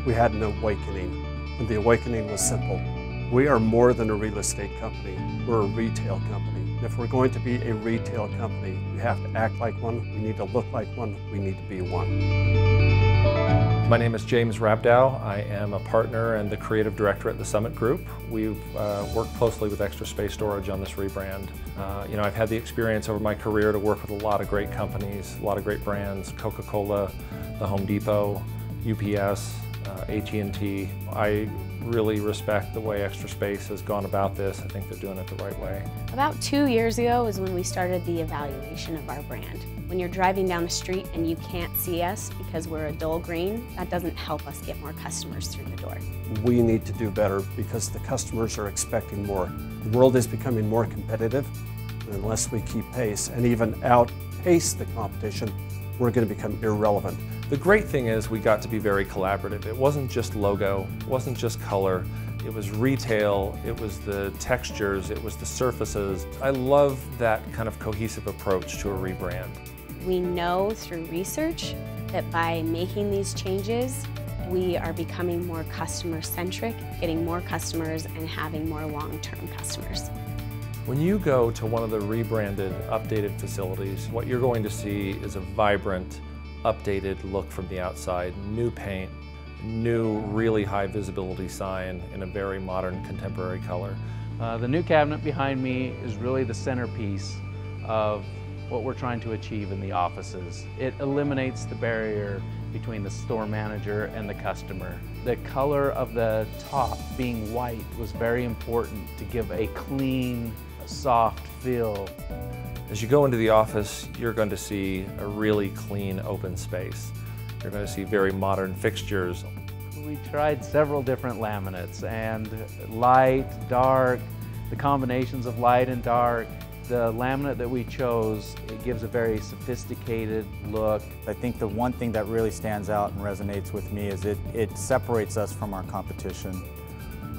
we had an awakening, and the awakening was simple. We are more than a real estate company, we're a retail company. And if we're going to be a retail company, we have to act like one, we need to look like one, we need to be one. My name is James Rabdow. I am a partner and the creative director at the Summit Group. We've worked closely with Extra Space Storage on this rebrand. I've had the experience over my career to work with a lot of great companies, a lot of great brands, Coca-Cola, the Home Depot, UPS, AT&T. I really respect the way Extra Space has gone about this. I think they're doing it the right way. About 2 years ago is when we started the evaluation of our brand. When you're driving down the street and you can't see us because we're a dull green, that doesn't help us get more customers through the door. We need to do better because the customers are expecting more. The world is becoming more competitive, and unless we keep pace and even outpace the competition, we're going to become irrelevant. The great thing is we got to be very collaborative. It wasn't just logo, it wasn't just color, it was retail, it was the textures, it was the surfaces. I love that kind of cohesive approach to a rebrand. We know through research that by making these changes, we are becoming more customer-centric, getting more customers and having more long-term customers. When you go to one of the rebranded, updated facilities, what you're going to see is a vibrant, updated look from the outside, new paint, new really high visibility sign in a very modern contemporary color. The new cabinet behind me is really the centerpiece of what we're trying to achieve in the offices. It eliminates the barrier between the store manager and the customer. The color of the top being white was very important to give a clean, soft feel. As you go into the office, you're going to see a really clean, open space. You're going to see very modern fixtures. We tried several different laminates, and light, dark, the combinations of light and dark. The laminate that we chose, it gives a very sophisticated look. I think the one thing that really stands out and resonates with me is it separates us from our competition.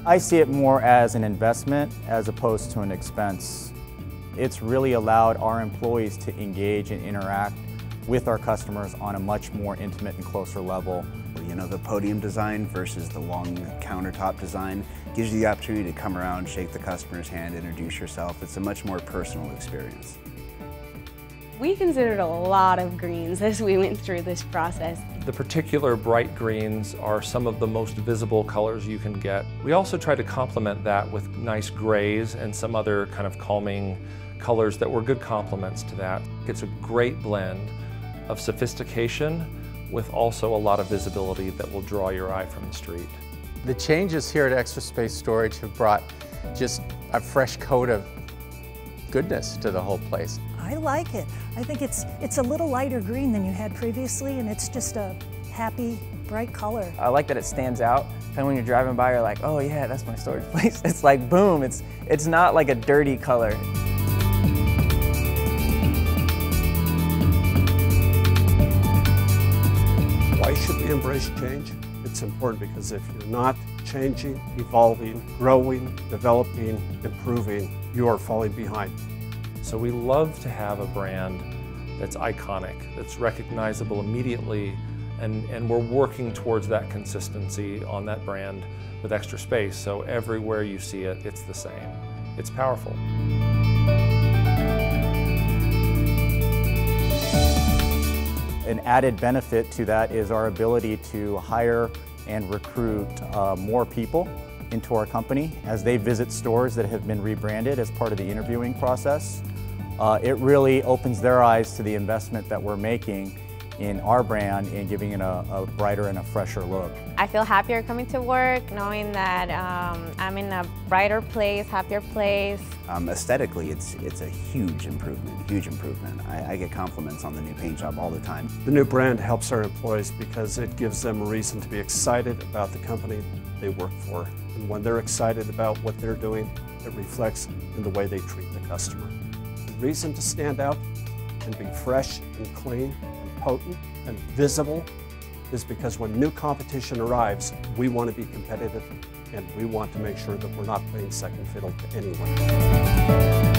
I see it more as an investment as opposed to an expense. It's really allowed our employees to engage and interact with our customers on a much more intimate and closer level. You know, the podium design versus the long countertop design gives you the opportunity to come around, shake the customer's hand, introduce yourself. It's a much more personal experience. We considered a lot of greens as we went through this process. The particular bright greens are some of the most visible colors you can get. We also try to complement that with nice grays and some other kind of calming colors that were good complements to that. It's a great blend of sophistication with also a lot of visibility that will draw your eye from the street. The changes here at Extra Space Storage have brought just a fresh coat of goodness to the whole place. I like it. I think it's a little lighter green than you had previously, and it's just a happy, bright color. I like that it stands out, and when you're driving by, you're like, oh yeah, that's my storage place. It's like, boom, it's not like a dirty color. Why should we embrace change? It's important because if you're not changing, evolving, growing, developing, improving, you are falling behind. So we love to have a brand that's iconic, that's recognizable immediately, and we're working towards that consistency on that brand with Extra Space, so everywhere you see it, it's the same. It's powerful. An added benefit to that is our ability to hire and recruit more people into our company as they visit stores that have been rebranded as part of the interviewing process. It really opens their eyes to the investment that we're making in our brand and giving it a brighter and a fresher look. I feel happier coming to work, knowing that I'm in a brighter place, happier place. Aesthetically, it's a huge improvement, huge improvement. I get compliments on the new paint job all the time. The new brand helps our employees because it gives them a reason to be excited about the company they work for. And when they're excited about what they're doing, it reflects in the way they treat the customer. The reason to stand out and be fresh and clean and potent and visible is because when new competition arrives, we want to be competitive and we want to make sure that we're not playing second fiddle to anyone.